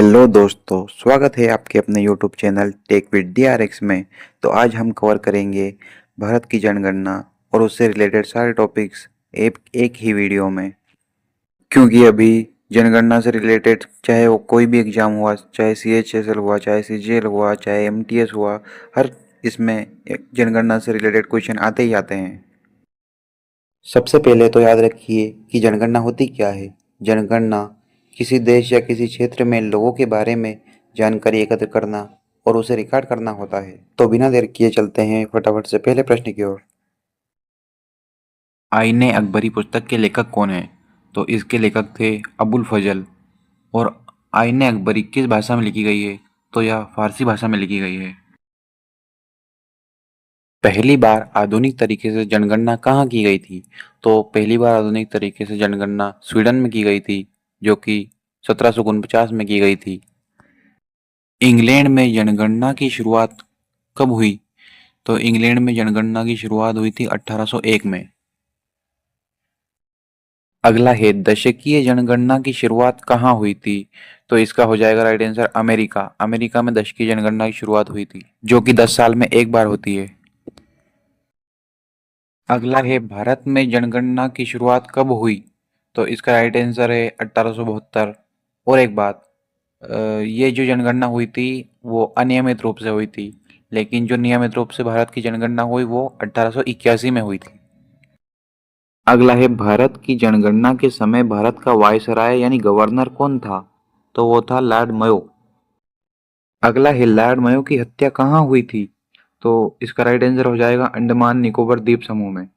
Hello दोस्तों, स्वागत है आपके अपने YouTube channel tech with DRX में। तो आज हम कवर करेंगे भारत की जनगणना और उससे रिलेटेड सारे टॉपिक्स एक ही वीडियो में। क्योंकि अभी जनगणना से रिलेटेड चाहे वो कोई भी एग्ज़ाम हुआ, चाहे सीएचएसएल हुआ, चाहे सीजीएल हुआ, चाहे एमटीएस हुआ, हर इसमें जनगणना से रिलेटेड क्वेश्चन आते ही आते हैं। सबसे पहले तो याद रखिए कि जनगणना होती क्या है। जनगणना किसी देश या किसी क्षेत्र में लोगों के बारे में जानकारी एकत्र करना और उसे रिकॉर्ड करना होता है। तो बिना देर किए चलते हैं फटाफट से पहले प्रश्न की ओर। आईने अकबरी पुस्तक के लेखक कौन हैं? तो इसके लेखक थे अबुल फजल। और आईने अकबरी किस भाषा में लिखी गई है? तो यह फारसी भाषा में लिखी गई है। पहली बार आधुनिक तरीके से जनगणना कहाँ की गई थी? तो पहली बार आधुनिक तरीके से जनगणना स्वीडन में की गई थी, जो कि 1749 में की गई थी। इंग्लैंड में जनगणना की शुरुआत कब हुई? तो इंग्लैंड में जनगणना की शुरुआत हुई थी 1801 में। अगला है, दशकीय जनगणना की शुरुआत कहाँ हुई थी? तो इसका हो जाएगा राइट आंसर अमेरिका। अमेरिका में दशकीय जनगणना की शुरुआत हुई थी, जो कि 10 साल में एक बार होती है। अगला है, भारत में जनगणना की शुरुआत कब हुई? तो इसका राइट आंसर है 1872। और एक बात, ये जो जनगणना हुई थी वो अनियमित रूप से हुई थी, लेकिन जो नियमित रूप से भारत की जनगणना हुई वो 1881 में हुई थी। अगला है, भारत की जनगणना के समय भारत का वायसराय यानी गवर्नर कौन था? तो वो था लॉर्ड मयो। अगला है, लॉर्ड मयो की हत्या कहाँ हुई थी? तो इसका राइट आंसर हो जाएगा अंडमान निकोबार द्वीप समूह में।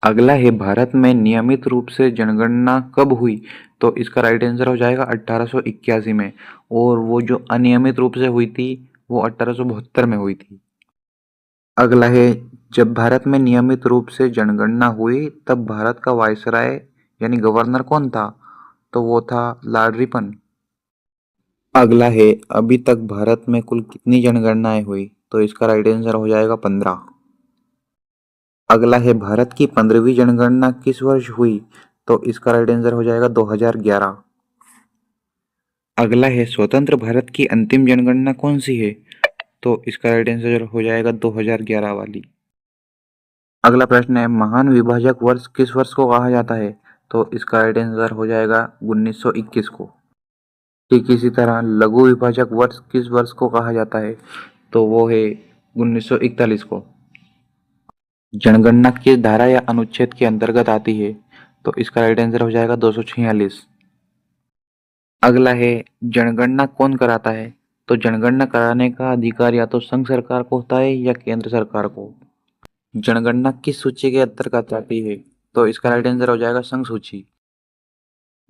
अगला है, भारत में नियमित रूप से जनगणना कब हुई? तो इसका राइट आंसर हो जाएगा 1881 में। और वो जो अनियमित रूप से हुई थी वो 1872 में हुई थी। अगला है, जब भारत में नियमित रूप से जनगणना हुई तब भारत का वायसराय यानी गवर्नर कौन था? तो वो था लॉर्ड रिपन। अगला है, अभी तक भारत में कुल कितनी जनगणनाएं हुई? तो इसका राइट आंसर हो जाएगा 15। अगला है, भारत की 15वीं जनगणना किस वर्ष हुई? तो इसका राइट आंसर हो जाएगा 2011। अगला है, स्वतंत्र भारत की अंतिम जनगणना कौन सी है? तो इसका राइट आंसर हो जाएगा 2011 वाली। अगला प्रश्न है, महान विभाजक वर्ष किस वर्ष को कहा जाता है? तो इसका राइट आंसर हो जाएगा 1921 को। ठीक इसी तरह लघु विभाजक वर्ष किस वर्ष को कहा जाता है? तो वो है 1941 को। जनगणना किस धारा या अनुच्छेद के अंतर्गत आती है? तो इसका राइट आंसर हो जाएगा 246। अगला है, जनगणना कौन कराता है? तो जनगणना कराने का अधिकार या तो संघ सरकार को होता है या केंद्र सरकार को। जनगणना किस सूची के अंतर्गत आती है? तो इसका राइट आंसर हो जाएगा संघ सूची।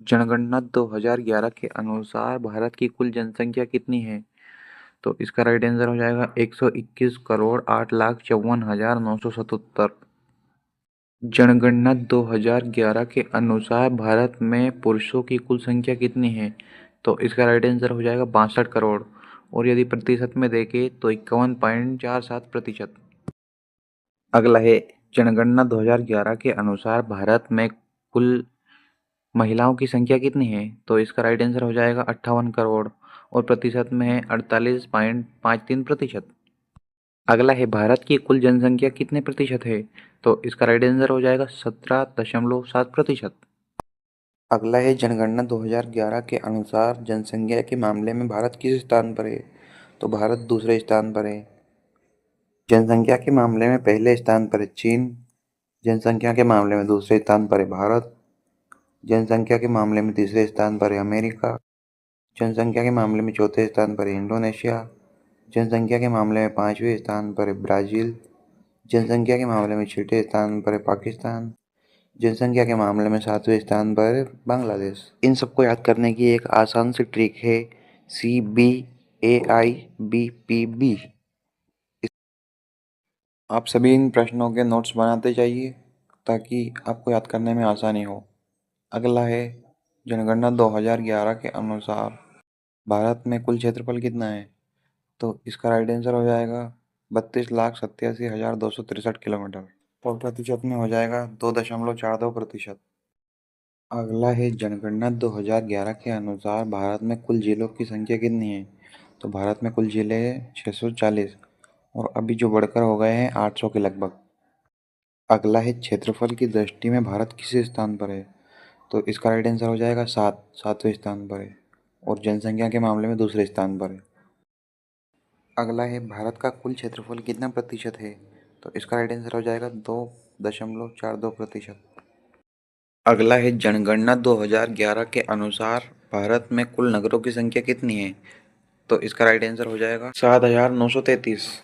जनगणना 2011 के अनुसार भारत की कुल जनसंख्या कितनी है? तो इसका राइट आंसर हो जाएगा 121 करोड़ 8,54,977। जनगणना 2011 के अनुसार भारत में पुरुषों की कुल संख्या कितनी है? तो इसका राइट आंसर हो जाएगा 62 करोड़। और यदि प्रतिशत में देखें तो 51.47%। अगला है, जनगणना 2011 के अनुसार भारत में कुल महिलाओं की संख्या कितनी है? तो इसका राइट आंसर हो जाएगा 58 करोड़। और प्रतिशत में है 48.53%। अगला है, भारत की कुल जनसंख्या कितने प्रतिशत है? तो इसका राइट आंसर हो जाएगा 17.7%। अगला है, जनगणना 2011 के अनुसार जनसंख्या के मामले में भारत किस स्थान पर है? तो भारत दूसरे स्थान पर है। जनसंख्या के मामले में पहले स्थान पर है चीन। जनसंख्या के मामले में दूसरे स्थान पर है भारत। जनसंख्या के मामले में तीसरे स्थान पर है अमेरिका। जनसंख्या के मामले में चौथे स्थान पर है इंडोनेशिया। जनसंख्या के मामले में पाँचवें स्थान पर है ब्राज़ील। जनसंख्या के मामले में छठे स्थान पर है पाकिस्तान। जनसंख्या के मामले में सातवें स्थान पर है बांग्लादेश। इन सबको याद करने की एक आसान सी ट्रिक है, CBAIBPB। आप सभी इन प्रश्नों के नोट्स बनाते जाइए ताकि आपको याद करने में आसानी हो। अगला है, जनगणना 2011 के अनुसार भारत में कुल क्षेत्रफल कितना है? तो इसका राइट आंसर हो जाएगा 32,87,263 किलोमीटर। और प्रतिशत में हो जाएगा 2.42%। अगला है जनगणना 2011 के अनुसार भारत में कुल जिलों की संख्या कितनी है? तो भारत में कुल जिले 640 और अभी जो बढ़कर हो गए हैं 800 के लगभग। अगला है क्षेत्रफल की दृष्टि में भारत किस स्थान पर है? तो इसका राइट आंसर हो जाएगा 7वें स्थान पर है और जनसंख्या के मामले में दूसरे स्थान पर है। अगला है भारत का कुल क्षेत्रफल कितना प्रतिशत है? तो इसका राइट आंसर हो जाएगा 2.42%। अगला है जनगणना 2011 के अनुसार भारत में कुल नगरों की संख्या कितनी है? तो इसका राइट आंसर हो जाएगा 7,933।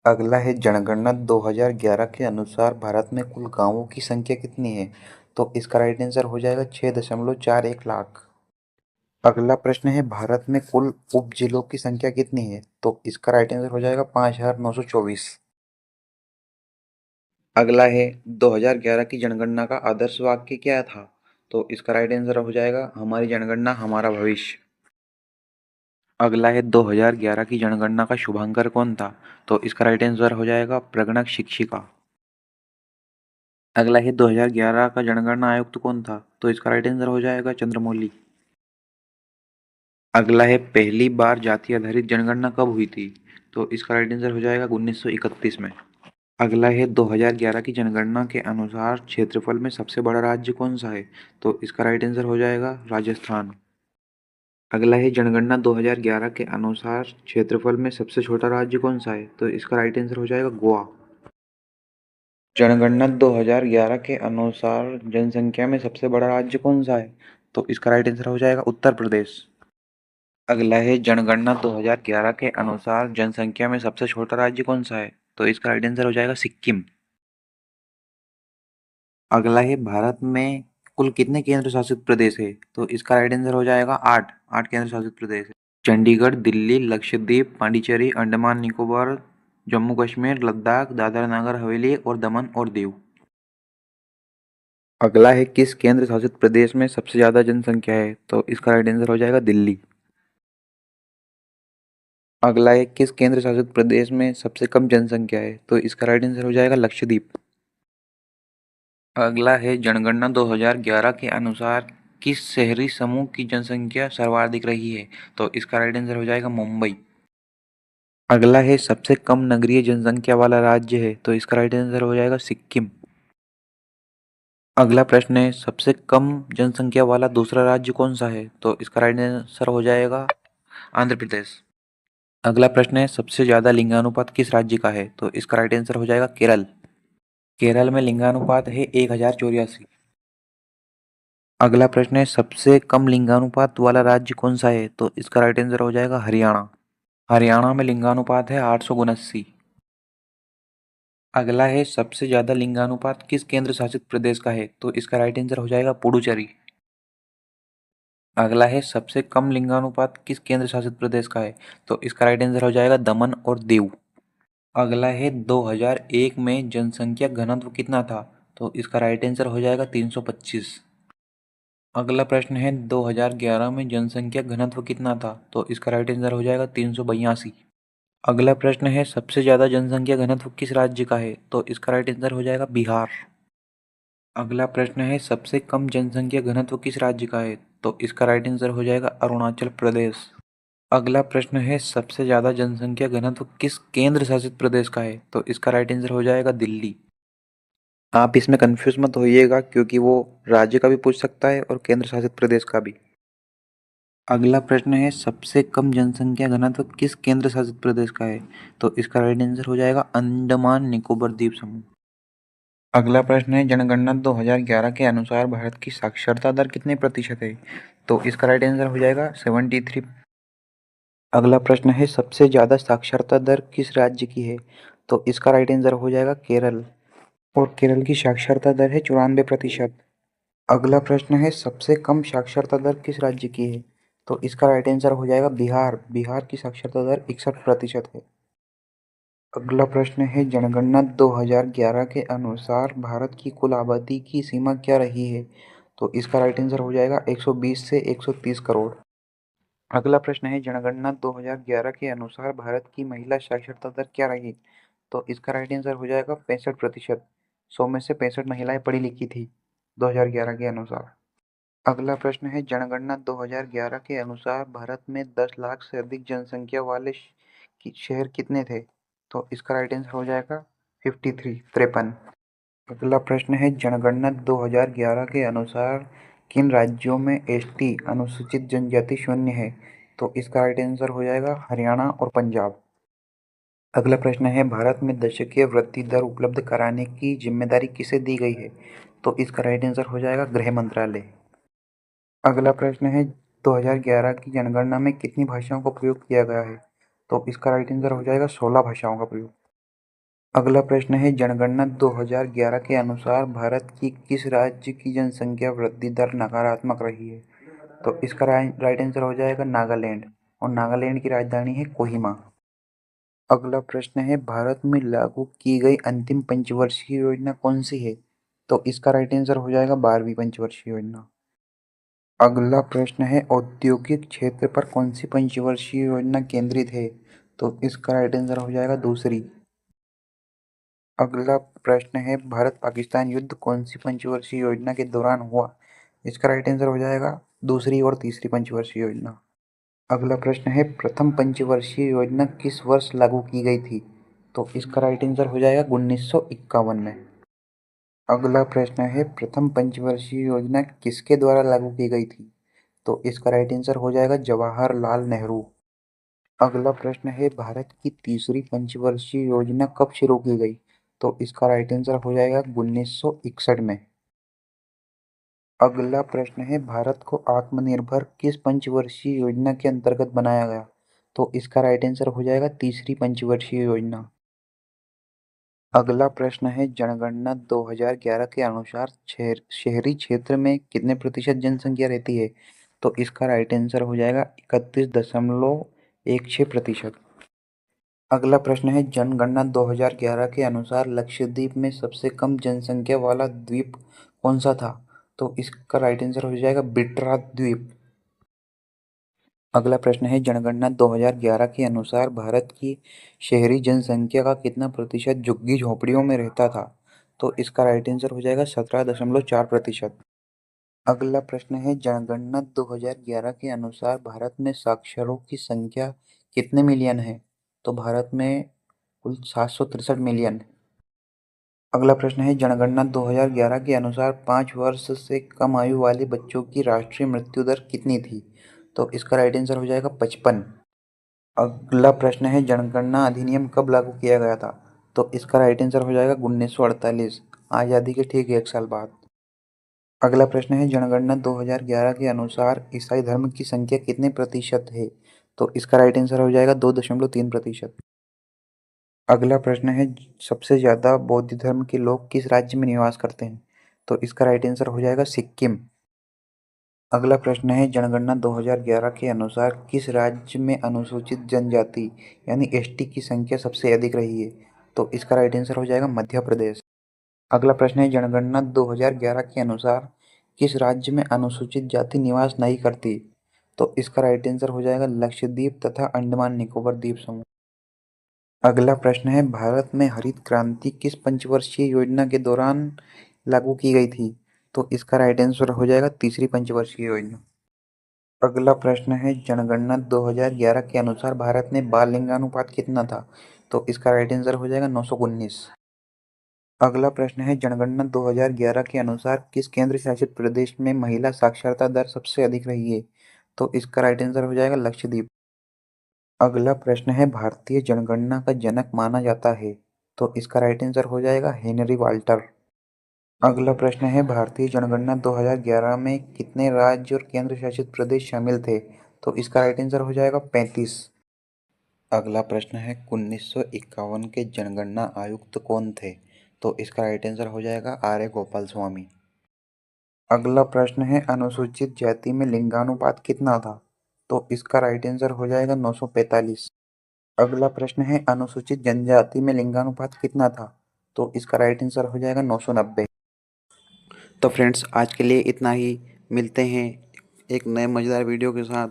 अगला है जनगणना 2011 के अनुसार भारत में कुल गांवों की संख्या कितनी है? तो इसका राइट आंसर हो जाएगा 6.41 लाख। अगला प्रश्न है भारत में कुल उप जिलों की संख्या कितनी है? तो इसका राइट आंसर हो जाएगा 5,924। अगला है 2011 की जनगणना का आदर्श वाक्य क्या था? तो इसका राइट आंसर हो जाएगा हमारी जनगणना हमारा भविष्य। अगला है 2011 की जनगणना का शुभांकर कौन था? तो इसका राइट आंसर हो जाएगा प्रगणक शिक्षिका। अगला है 2011 का जनगणना आयुक्त कौन था? तो इसका राइट आंसर हो जाएगा चंद्रमौली। अगला है पहली बार जाति आधारित जनगणना कब हुई थी? तो इसका राइट आंसर हो जाएगा 1931 में। अगला है 2011 की जनगणना के अनुसार क्षेत्रफल में सबसे बड़ा राज्य कौन सा है? तो इसका राइट आंसर हो जाएगा राजस्थान। अगला है जनगणना 2011 के अनुसार क्षेत्रफल में सबसे छोटा राज्य कौन सा है? तो इसका राइट आंसर हो जाएगा गोवा। जनगणना 2011 के अनुसार जनसंख्या में सबसे बड़ा राज्य कौन सा है? तो इसका राइट आंसर हो जाएगा उत्तर प्रदेश। अगला है जनगणना 2011 के अनुसार जनसंख्या में सबसे छोटा राज्य कौन सा है? तो इसका राइट आंसर हो जाएगा सिक्किम। अगला है भारत में कुल कितने केंद्र शासित प्रदेश है? तो इसका राइट आंसर हो जाएगा 8 केंद्र शासित प्रदेश है। चंडीगढ़, दिल्ली, लक्षद्वीप, पांडिचेरी, अंडमान निकोबार, जम्मू कश्मीर, लद्दाख, दादरा नगर हवेली और दमन और दीव। अगला है किस केंद्र शासित प्रदेश में सबसे ज्यादा जनसंख्या है? तो इसका राइट आंसर हो जाएगा दिल्ली। अगला है किस केंद्र शासित प्रदेश में सबसे कम जनसंख्या है? तो इसका राइट आंसर हो जाएगा लक्षद्वीप। अगला है जनगणना 2011 के अनुसार किस शहरी समूह की जनसंख्या सर्वाधिक रही है? तो इसका राइट आंसर हो जाएगा मुंबई। अगला है सबसे कम नगरीय जनसंख्या वाला राज्य है? तो इसका राइट आंसर हो जाएगा सिक्किम। अगला प्रश्न है सबसे कम जनसंख्या वाला दूसरा राज्य कौन सा है? तो इसका राइट आंसर हो जाएगा आंध्र प्रदेश। अगला प्रश्न है सबसे ज्यादा लिंगानुपात किस राज्य का है? तो इसका राइट आंसर हो जाएगा केरल। केरल में लिंगानुपात है 1084। अगला प्रश्न है सबसे कम लिंगानुपात वाला राज्य कौन सा है? तो इसका राइट आंसर हो जाएगा हरियाणा। हरियाणा में लिंगानुपात है 879। अगला है सबसे ज्यादा लिंगानुपात किस केंद्र शासित प्रदेश का है? तो इसका राइट आंसर हो जाएगा पुडुचेरी। अगला है सबसे कम लिंगानुपात किस केंद्र शासित प्रदेश का है? तो इसका राइट आंसर हो जाएगा दमन और दीव। अगला है 2001 में जनसंख्या घनत्व कितना था? तो इसका राइट आंसर हो जाएगा 325। अगला प्रश्न है 2011 में जनसंख्या घनत्व कितना था? तो इसका राइट आंसर हो जाएगा 382। अगला प्रश्न है सबसे ज्यादा जनसंख्या घनत्व किस राज्य का है? तो इसका राइट आंसर हो जाएगा बिहार। अगला प्रश्न है सबसे कम जनसंख्या घनत्व किस राज्य का है? तो इसका राइट आंसर हो जाएगा अरुणाचल प्रदेश। अगला प्रश्न है सबसे ज्यादा जनसंख्या घनत्व किस केंद्र शासित प्रदेश का है? तो इसका राइट आंसर हो जाएगा दिल्ली। आप इसमें कंफ्यूज मत होइएगा क्योंकि वो राज्य का भी पूछ सकता है और केंद्र शासित प्रदेश का भी। अगला प्रश्न है सबसे कम जनसंख्या घनत्व किस केंद्र शासित प्रदेश का है? तो इसका राइट आंसर हो जाएगा अंडमान निकोबार द्वीप समूह। अगला प्रश्न है जनगणना 2011 के अनुसार भारत की साक्षरता दर कितने प्रतिशत है? तो इसका राइट आंसर हो जाएगा 73। अगला प्रश्न है सबसे ज्यादा साक्षरता दर किस राज्य की है? तो इसका राइट आंसर हो जाएगा केरल और केरल की साक्षरता दर है 94%। अगला प्रश्न है सबसे कम साक्षरता दर किस राज्य की है? तो इसका राइट आंसर हो जाएगा बिहार। बिहार की साक्षरता दर 61% है। अगला प्रश्न है जनगणना 2011 के अनुसार भारत की कुल आबादी की सीमा क्या रही है? तो इसका राइट आंसर हो जाएगा 120 से 130 करोड़। अगला प्रश्न है जनगणना 2011 के अनुसार भारत की महिला साक्षरता दर क्या रही? तो इसका राइट आंसर हो जाएगा 65%। 100 में से 65 महिलाएं पढ़ी लिखी थी। 2011 के अनुसार। अगला प्रश्न है, जनगणना 2011 के अनुसार भारत में 10 लाख से अधिक जनसंख्या वाले शहर कितने थे? तो इसका राइट आंसर हो जाएगा 53। अगला प्रश्न है, जनगणना 2011 के अनुसार किन राज्यों में एसटी अनुसूचित जनजाति शून्य है? तो इसका राइट आंसर हो जाएगा हरियाणा और पंजाब। अगला प्रश्न है, भारत में दशकीय वृद्धि दर उपलब्ध कराने की जिम्मेदारी किसे दी गई है? तो इसका राइट आंसर हो जाएगा गृह मंत्रालय। अगला प्रश्न है, 2011 की जनगणना में कितनी भाषाओं का प्रयोग किया गया है? तो इसका राइट आंसर हो जाएगा 16 भाषाओं का प्रयोग। अगला प्रश्न है, जनगणना 2011 के अनुसार भारत की किस राज्य की जनसंख्या वृद्धि दर नकारात्मक रही है? तो इसका राइट आंसर हो जाएगा नागालैंड, और नागालैंड की राजधानी है कोहिमा। अगला प्रश्न है, भारत में लागू की गई अंतिम पंचवर्षीय योजना कौन सी है? तो इसका राइट आंसर हो जाएगा 12वीं पंचवर्षीय योजना। अगला प्रश्न है, औद्योगिक क्षेत्र पर कौन सी पंचवर्षीय योजना केंद्रित है? तो इसका राइट आंसर हो जाएगा दूसरी। अगला प्रश्न है, भारत पाकिस्तान युद्ध कौन सी पंचवर्षीय योजना के दौरान हुआ? इसका राइट आंसर हो जाएगा दूसरी और तीसरी पंचवर्षीय योजना। अगला प्रश्न है, प्रथम पंचवर्षीय योजना किस वर्ष लागू की गई थी? तो इसका राइट आंसर हो जाएगा 1951 में। अगला प्रश्न है, प्रथम पंचवर्षीय योजना किसके द्वारा लागू की गई थी? तो इसका राइट आंसर हो जाएगा जवाहरलाल नेहरू। अगला प्रश्न है, भारत की तीसरी पंचवर्षीय योजना कब शुरू की गई? तो इसका राइट आंसर हो जाएगा 1961 में। अगला प्रश्न है, भारत को आत्मनिर्भर किस पंचवर्षीय योजना के अंतर्गत बनाया गया? तो इसका राइट आंसर हो जाएगा तीसरी पंचवर्षीय योजना। अगला प्रश्न है, जनगणना 2011 के अनुसार शहरी क्षेत्र में कितने प्रतिशत जनसंख्या रहती है? तो इसका राइट आंसर हो जाएगा 31.16%। अगला प्रश्न है, जनगणना 2011 के अनुसार लक्षद्वीप में सबसे कम जनसंख्या वाला द्वीप कौन सा था? तो इसका राइट आंसर हो जाएगा बिट्रा द्वीप। अगला प्रश्न है, जनगणना 2011 के अनुसार भारत की शहरी जनसंख्या का कितना प्रतिशत झुग्गी झोपड़ियों में रहता था? तो इसका राइट आंसर हो जाएगा 17.4%। अगला प्रश्न है, जनगणना 2011 के अनुसार भारत में साक्षरों की संख्या कितने मिलियन है? तो भारत में कुल 763 मिलियन। अगला प्रश्न है, जनगणना 2011 के अनुसार 5 वर्ष से कम आयु वाले बच्चों की राष्ट्रीय मृत्यु दर कितनी थी? तो इसका राइट आंसर हो जाएगा 55। अगला प्रश्न है, जनगणना अधिनियम कब लागू किया गया था? तो इसका राइट आंसर हो जाएगा 1948, आज़ादी के ठीक 1 साल बाद। अगला प्रश्न है, जनगणना 2011 के अनुसार ईसाई धर्म की संख्या कितने प्रतिशत है? तो इसका राइट आंसर हो जाएगा 2.3%। अगला प्रश्न है, सबसे ज़्यादा बौद्ध धर्म के लोग किस राज्य में निवास करते हैं? तो इसका राइट आंसर हो जाएगा सिक्किम। अगला प्रश्न है, जनगणना 2011 के अनुसार किस राज्य में अनुसूचित जनजाति यानी एसटी की संख्या सबसे अधिक रही है? तो इसका राइट आंसर हो जाएगा मध्य प्रदेश। अगला प्रश्न है, जनगणना 2011 के अनुसार किस राज्य में अनुसूचित जाति निवास नहीं करती? तो इसका राइट आंसर हो जाएगा लक्षद्वीप तथा अंडमान निकोबार द्वीप समूह। अगला प्रश्न है, भारत में हरित क्रांति किस पंचवर्षीय योजना के दौरान लागू की गई थी? तो इसका राइट आंसर हो जाएगा तीसरी पंचवर्षीय योजना। अगला प्रश्न है, जनगणना 2011 के अनुसार भारत में बाल लिंगानुपात कितना था? तो इसका राइट आंसर हो जाएगा 919। अगला प्रश्न है, जनगणना 2011 के अनुसार किस केंद्र शासित प्रदेश में महिला साक्षरता दर सबसे अधिक रही है? तो इसका राइट आंसर हो जाएगा लक्षद्वीप। अगला प्रश्न है, भारतीय जनगणना का जनक माना जाता है? तो इसका राइट आंसर हो जाएगा हेनरी वाल्टर। अगला प्रश्न है, भारतीय जनगणना 2011 में कितने राज्य और केंद्र शासित प्रदेश शामिल थे? तो इसका राइट आंसर हो जाएगा 35। अगला प्रश्न है, 1951 के जनगणना आयुक्त कौन थे? तो इसका राइट आंसर हो जाएगा आर ए गोपाल स्वामी। अगला प्रश्न है, अनुसूचित जाति में लिंगानुपात कितना था? तो इसका राइट आंसर हो जाएगा 945। अगला प्रश्न है, अनुसूचित जनजाति में लिंगानुपात कितना था? तो इसका राइट आंसर हो जाएगा 990। तो फ्रेंड्स, आज के लिए इतना ही। मिलते हैं एक नए मज़ेदार वीडियो के साथ।